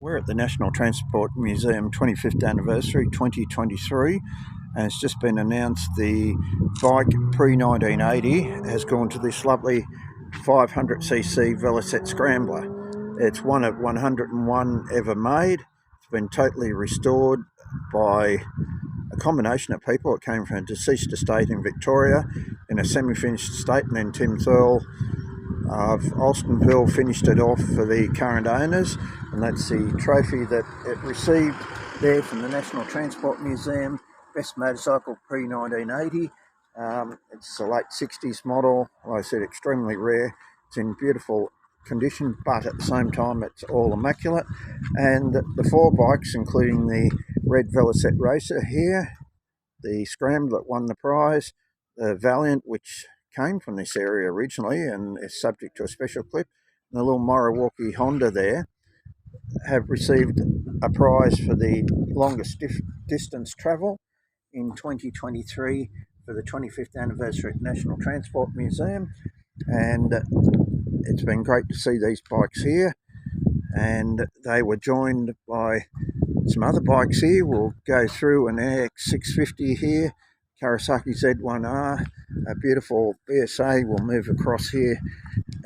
We're at the National Transport Museum 25th Anniversary 2023, and it's just been announced the bike pre-1980 has gone to this lovely 500cc Velocette Scrambler. It's one of 101 ever made. It's been totally restored by a combination of people. It came from a deceased estate in Victoria in a semi-finished state, and then Tim Thurl of Alstonville finished it off for the current owners, and that's the trophy that it received there from the National Transport Museum. Best motorcycle pre-1980. It's a late 60s model. Like I said, extremely rare. It's in beautiful condition, but at the same time it's all immaculate. And the four bikes, including the red Velocette Racer here, the Scrambler that won the prize, the Valiant, which came from this area originally and is subject to a special clip, and the little Moriwaki Honda there, have received a prize for the longest distance travel in 2023 for the 25th anniversary of National Transport Museum. And it's been great to see these bikes here, and they were joined by some other bikes here. We'll go through an AX650 here, Kawasaki Z1R, a beautiful BSA. We'll move across here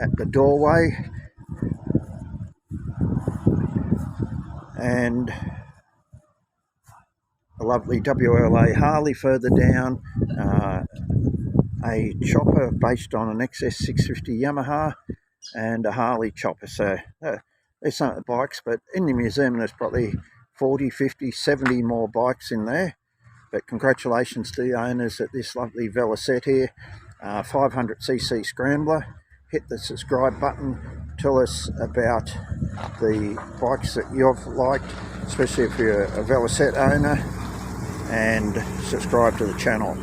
at the doorway, and a lovely WLA Harley further down, a chopper based on an XS650 Yamaha, and a Harley chopper. So there's some of the bikes, but in the museum there's probably 40, 50, 70 more bikes in there. But congratulations to the owners at this lovely Velocette here, 500cc Scrambler. Hit the subscribe button, tell us about the bikes that you've liked, especially if you're a Velocette owner, and subscribe to the channel.